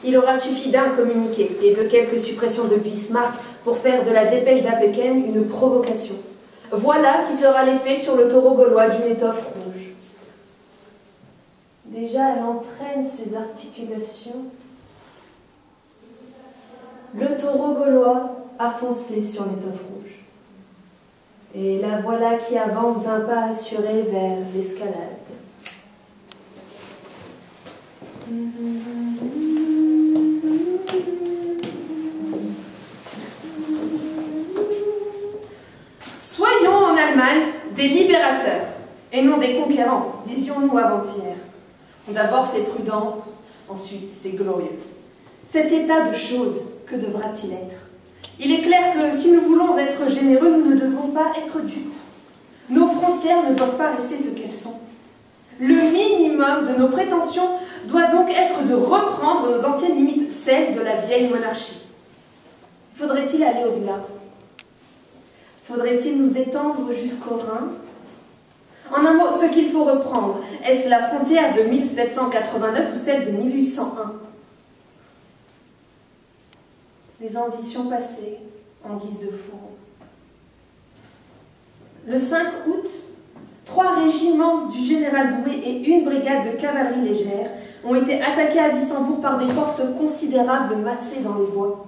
Il aura suffi d'un communiqué et de quelques suppressions de Bismarck pour faire de la dépêche d'Apeken une provocation. Voilà qui fera l'effet sur le taureau gaulois d'une étoffe rouge. Déjà, elle entraîne ses articulations. Le taureau gaulois a foncé sur l'étoffe rouge. Et la voilà qui avance d'un pas assuré vers l'escalade. Soyons en Allemagne des libérateurs et non des conquérants, disions-nous avant-hier. D'abord c'est prudent, ensuite c'est glorieux. Cet état de choses, que devra-t-il être? Il est clair que si nous voulons être généreux, nous ne devons pas être dupes. Nos frontières ne doivent pas rester ce qu'elles sont. Le minimum de nos prétentions doit donc être de reprendre nos anciennes limites, celles de la vieille monarchie. Faudrait-il aller au-delà? Faudrait-il nous étendre jusqu'au Rhin? En un mot, ce qu'il faut reprendre, est-ce la frontière de 1789 ou celle de 1801? Les ambitions passées en guise de fourreau. Le 5 août, 3 régiments du général Douai et une brigade de cavalerie légère ont été attaqués à Wissembourg par des forces considérables massées dans les bois.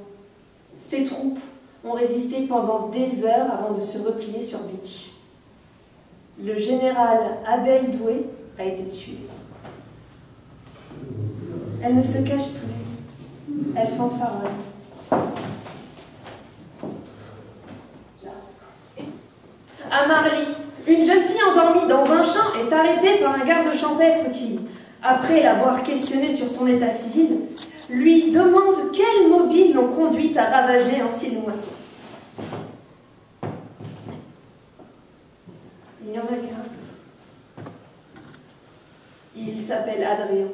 Ces troupes ont résisté pendant des heures avant de se replier sur Bitche. Le général Abel Douai a été tué. Elle ne se cache plus. Elle fanfaronne. À Marly, une jeune fille endormie dans un champ est arrêtée par un garde champêtre qui, après l'avoir questionnée sur son état civil, lui demande quels mobiles l'ont conduite à ravager ainsi le moisson. Il n'y en a qu'un. Il s'appelle Adrien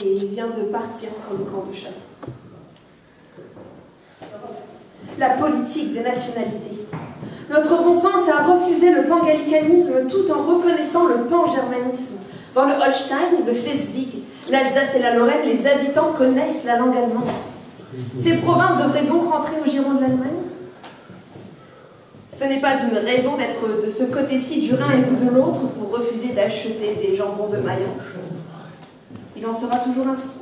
et il vient de partir pour le camp de Chalon. La politique des nationalités. Notre bon sens a refusé le pangallicanisme tout en reconnaissant le pan-germanisme. Dans le Holstein, le Schleswig, l'Alsace et la Lorraine, les habitants connaissent la langue allemande. Ces provinces devraient donc rentrer au giron de l'Allemagne? Ce n'est pas une raison d'être de ce côté-ci du Rhin et vous de l'autre pour refuser d'acheter des jambons de Mayence. Il en sera toujours ainsi.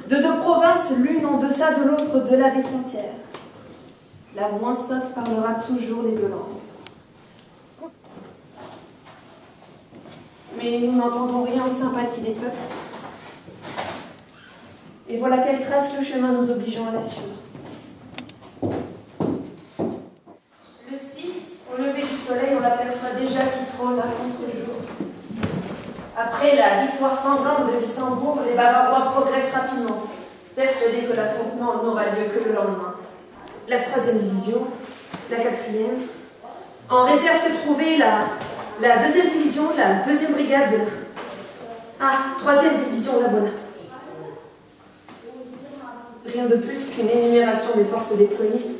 De deux provinces, l'une en deçà de l'autre au-delà des frontières. La moins sotte parlera toujours les deux langues. Mais nous n'entendons rien en sympathie des peuples. Et voilà qu'elle trace le chemin nous obligeant à la suivre. Le 6, au lever du soleil, on aperçoit déjà qui trône à contre-jour. Après la victoire sanglante de Wissembourg, les Bavarois progressent rapidement, persuadés que l'affrontement n'aura lieu que le lendemain. La 3e division, la 4e. En réserve se trouvait la 2e division, la 2e brigade de la... 3e division, la voilà. Rien de plus qu'une énumération des forces déployées.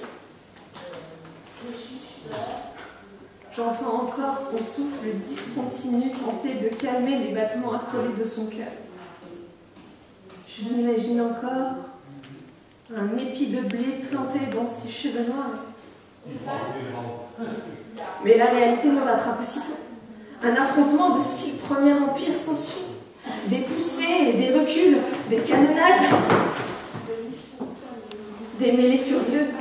J'entends encore son souffle discontinu tenter de calmer les battements affolés de son cœur. Je l'imagine encore, un épi de blé planté dans ses cheveux noirs. Mais la réalité me rattrape aussitôt. Un affrontement de style Premier Empire s'ensuit. Des poussées et des reculs, des canonnades, des mêlées furieuses.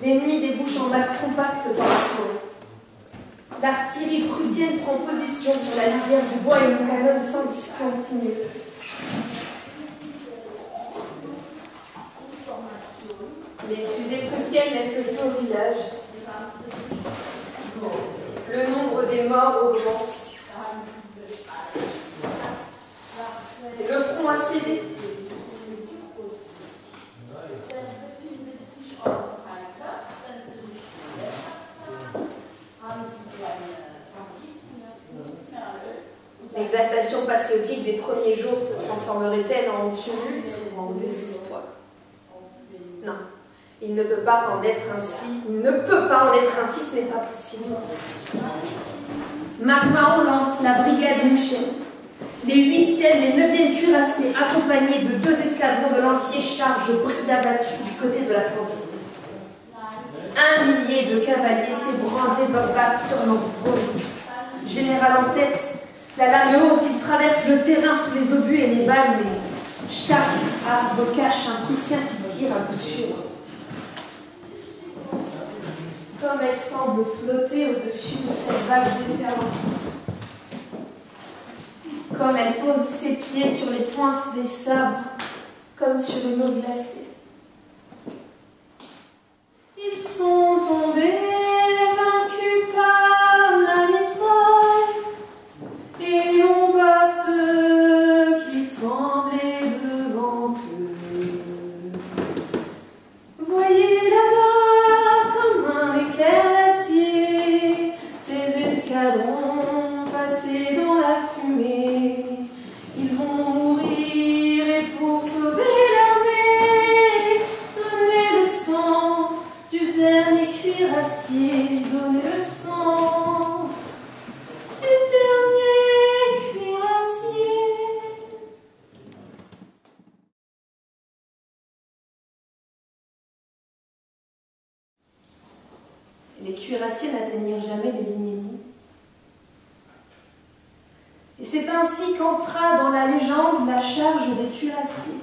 L'ennemi débouche en masse compacte dans la forêt. L'artillerie prussienne prend position sur la lisière du bois et une canonne sans discontinuer. Les fusées prussiennes mettent le feu au village. Le nombre des morts augmente. Et le front a cédé. L'exaltation patriotique des premiers jours se transformerait-elle en tumulte ou en désespoir? Non, il ne peut pas en être ainsi. Il ne peut pas en être ainsi, ce n'est pas possible. MacMahon lance la brigade Michel. Les 8e, les 9e cuirassés, accompagnés de 2 escadrons de lanciers, chargent bride abattue du côté de la forêt. 1 millier de cavaliers s'ébranlent des barbares sur Lansbourg. Général en tête, la lame haute, il traverse le terrain sous les obus et les balles, mais chaque arbre cache un Prussien qui tire à coup sûr. Comme elle semble flotter au-dessus de cette vague déferlante. Comme elle pose ses pieds sur les pointes des sabres, comme sur une eau glacée. Ils sont tombés, vaincus par la mitraille, et non pas ceux qui tremblaient devant eux. Voyez là-bas, comme un éclair d'acier, ces escadrons passés dans la fumée. Ils vont mourir et pour sauver l'armée, donner le sang du dernier cuirassier, donner le sang du dernier cuirassier. Les cuirassiers n'atteignirent jamais les lignes ennemies. Et c'est ainsi qu'entra dans la légende la charge des cuirassiers.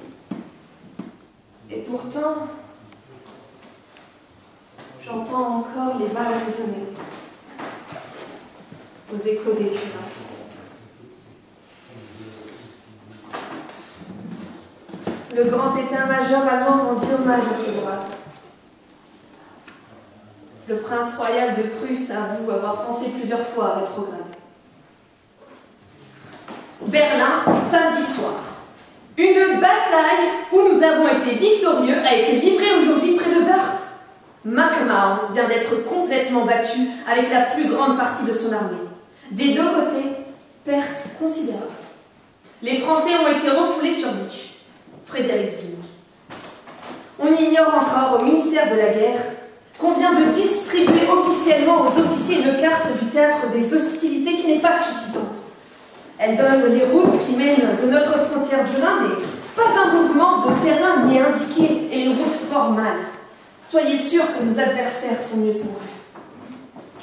Et pourtant, j'entends encore les balles résonner aux échos des cuirasses. Le grand état-major allemand rendit hommage à ces braves. Le prince royal de Prusse avoue avoir pensé plusieurs fois à rétrograder. Berlin, samedi soir. Une bataille où nous avons été victorieux a été livrée aujourd'hui près de Wörth. MacMahon vient d'être complètement battu avec la plus grande partie de son armée. Des deux côtés, pertes considérables. Les Français ont été refoulés sur Bitch. Frédéric Ving. On ignore encore au ministère de la Guerre qu'on vient de distribuer officiellement aux officiers une carte du théâtre des hostilités qui n'est pas suffisante. Elle donne les routes qui mènent de notre frontière du Rhin, mais pas un mouvement de terrain n'y est indiqué, et les routes formales. Soyez sûrs que nos adversaires sont mieux pourvus.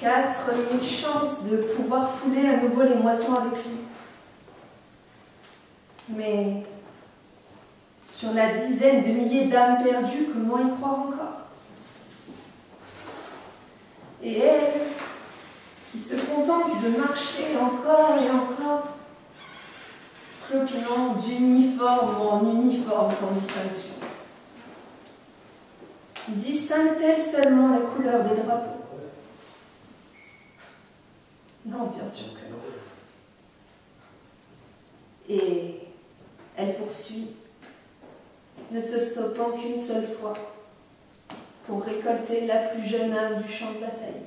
4000 chances de pouvoir fouler à nouveau les moissons avec lui. Mais sur la dizaine de milliers d'âmes perdues, comment y croire encore? Et elle, qui se contente de marcher encore et encore, clopinant d'uniforme en uniforme sans distinction. Distingue-t-elle seulement la couleur des drapeaux? Non, bien sûr que non. Et elle poursuit, ne se stoppant qu'une seule fois, pour récolter la plus jeune âme du champ de bataille.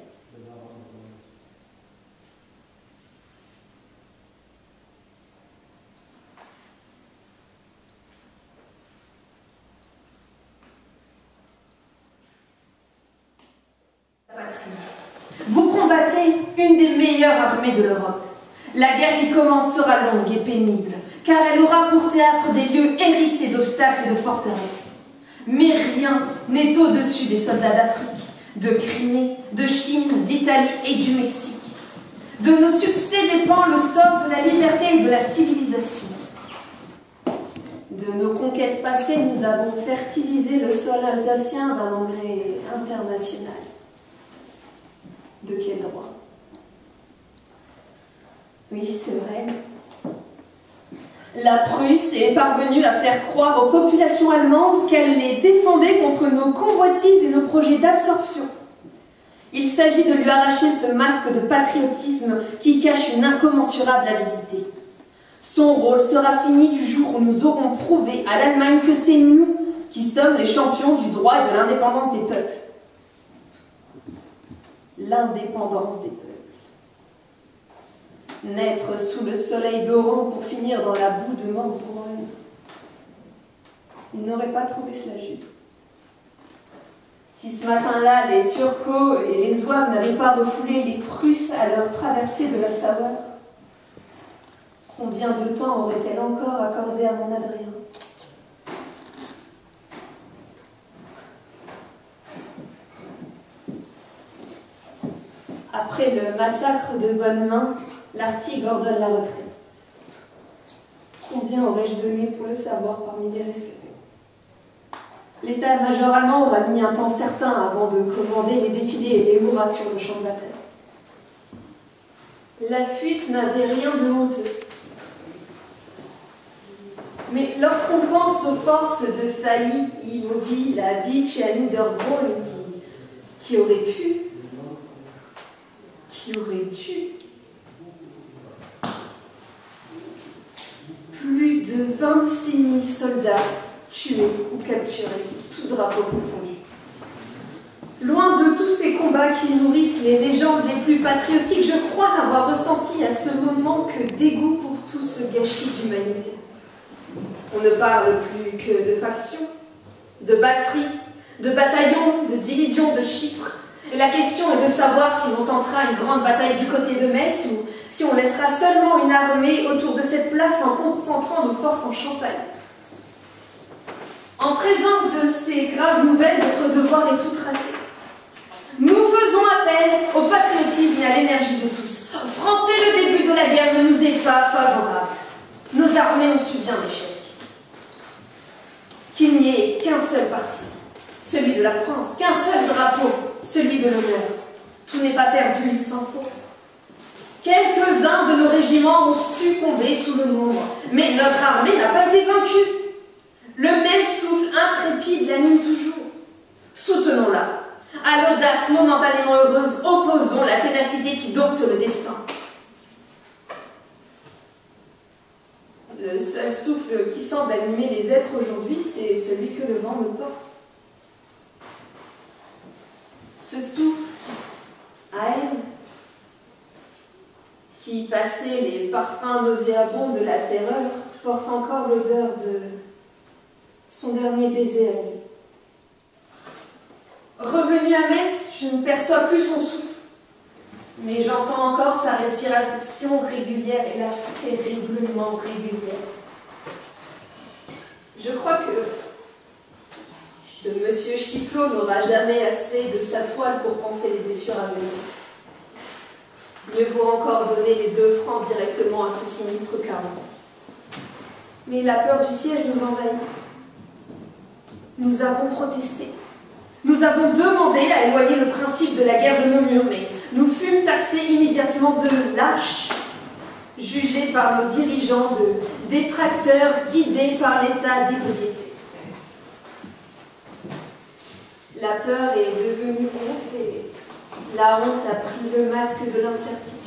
Vous combattez une des meilleures armées de l'Europe. La guerre qui commence sera longue et pénible, car elle aura pour théâtre des lieux hérissés d'obstacles et de forteresses. Mais rien n'est au-dessus des soldats d'Afrique, de Crimée, de Chine, d'Italie et du Mexique. De nos succès dépend le sort de la liberté et de la civilisation. De nos conquêtes passées, nous avons fertilisé le sol alsacien d'un engrais international. De quel droit? Oui, c'est vrai. La Prusse est parvenue à faire croire aux populations allemandes qu'elle les défendait contre nos convoitises et nos projets d'absorption. Il s'agit de lui arracher ce masque de patriotisme qui cache une incommensurable avidité. Son rôle sera fini du jour où nous aurons prouvé à l'Allemagne que c'est nous qui sommes les champions du droit et de l'indépendance des peuples. L'indépendance des peuples. Naître sous le soleil d'Oran pour finir dans la boue de Morsbronn. Il n'aurait pas trouvé cela juste. Si ce matin-là, les Turcos et les Zouaves n'avaient pas refoulé les Prusses à leur traversée de la Sauer, Combien de temps aurait-elle encore accordé à mon Adrien? Après le massacre de Bonnemain, l'Artigue ordonne la retraite. Combien aurais-je donné pour le savoir parmi les rescapés? L'état-major allemand aura mis un temps certain avant de commander les défilés et les hurrahs sur le champ de bataille. La fuite n'avait rien de honteux. Mais lorsqu'on pense aux forces de Failly, Immobile, à Bitsch et à Niederbronn qui auraient pu, qui aurait dû, plus de 26 000 soldats tués ou capturés, tout drapeau confondu. Loin de tous ces combats qui nourrissent les légendes les plus patriotiques, je crois n'avoir ressenti à ce moment que dégoût pour tout ce gâchis d'humanité. On ne parle plus que de factions, de batteries, de bataillons, de divisions, de chiffres. Et la question est de savoir si l'on tentera une grande bataille du côté de Metz ou si on laissera seulement une armée autour de cette place en concentrant nos forces en Champagne. En présence de ces graves nouvelles, notre devoir est tout tracé. Nous faisons appel au patriotisme et à l'énergie de tous. Français, le début de la guerre ne nous est pas favorable. Nos armées ont subi un échec. Qu'il n'y ait qu'un seul parti, celui de la France, qu'un seul drapeau, celui de l'honneur. Tout n'est pas perdu, il s'en faut. Quelques-uns de nos régiments ont succombé sous le nombre, mais notre armée n'a pas été vaincue. Le même souffle intrépide l'anime toujours. Soutenons-la. À l'audace momentanément heureuse, opposons la ténacité qui dompte le destin. Le seul souffle qui semble animer les êtres aujourd'hui, c'est celui que le vent nous porte. Ce souffle, à elle, qui passait les parfums nauséabonds de la terreur, porte encore l'odeur de son dernier baiser à lui. Revenu à Metz, je ne perçois plus son souffle, mais j'entends encore sa respiration régulière, hélas terriblement régulière. Je crois que ce monsieur Chiflot n'aura jamais assez de sa toile pour penser les blessures à venir. Mieux vaut encore donner les 2 francs directement à ce sinistre carreau. Mais la peur du siège nous envahit. Nous avons protesté. Nous avons demandé à éloigner le principe de la guerre de nos murs, mais nous fûmes taxés immédiatement de lâches, jugés par nos dirigeants de détracteurs guidés par l'état d'ébriété. La peur est devenue honte et la honte a pris le masque de l'incertitude.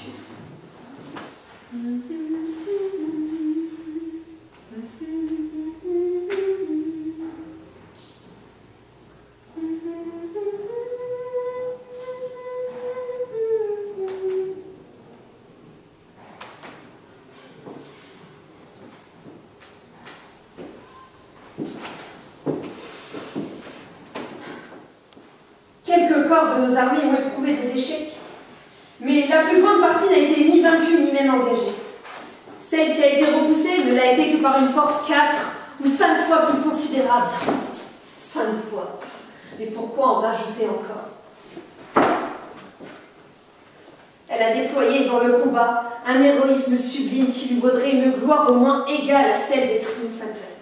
Quelques corps de nos armées ont éprouvé des échecs, mais la plus grande partie n'a été ni vaincue ni même engagée. Celle qui a été repoussée ne l'a été que par une force 4 ou 5 fois plus considérable. 5 fois. Mais pourquoi en rajouter encore? Elle a déployé dans le combat un héroïsme sublime qui lui vaudrait une gloire au moins égale à celle des triomphateurs.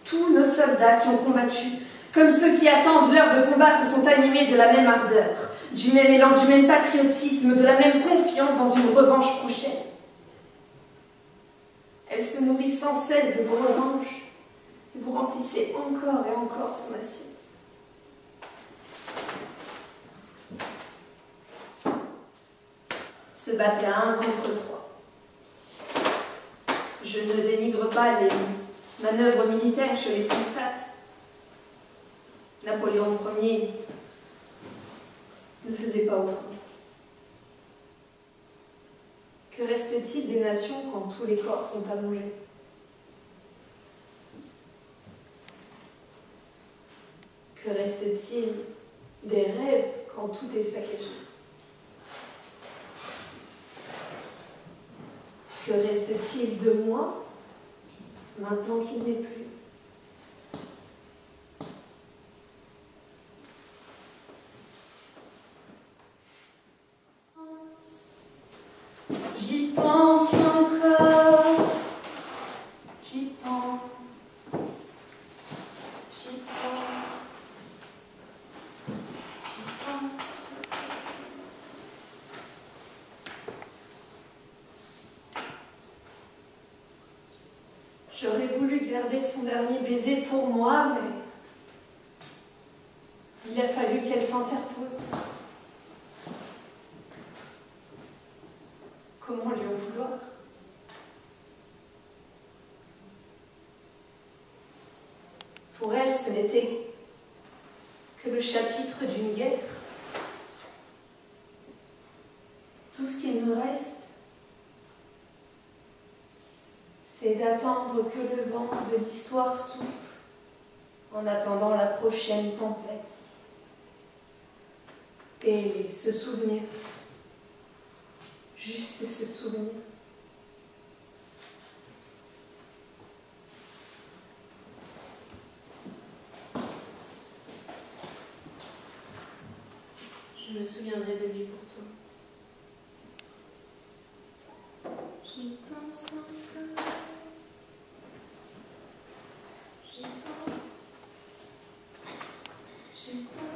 Tous nos soldats qui ont combattu, comme ceux qui attendent l'heure de combattre, sont animés de la même ardeur, du même élan, du même patriotisme, de la même confiance dans une revanche prochaine. Elle se nourrit sans cesse de vos revanches, et vous remplissez encore et encore son assiette. Se battre à 1 contre 3. Je ne dénigre pas les manœuvres militaires, je les constate. Napoléon Ier ne faisait pas autrement. Que reste-t-il des nations quand tous les corps sont allongés? Que reste-t-il des rêves quand tout est saccagé? Que reste-t-il de moi, maintenant qu'il n'est plus? J'y pense encore, j'y pense, j'y pense, j'y pense. J'aurais voulu garder son dernier baiser pour moi, mais il a fallu qu'elle s'interpose. Comment lui en vouloir? Pour elle, ce n'était que le chapitre d'une guerre. Tout ce qu'il me reste, c'est d'attendre que le vent de l'histoire souffle en attendant la prochaine tempête. Et se souvenir, juste se souvenir. Je me souviendrai de lui pour toi. J'y pense encore. J'y pense. J'y pense.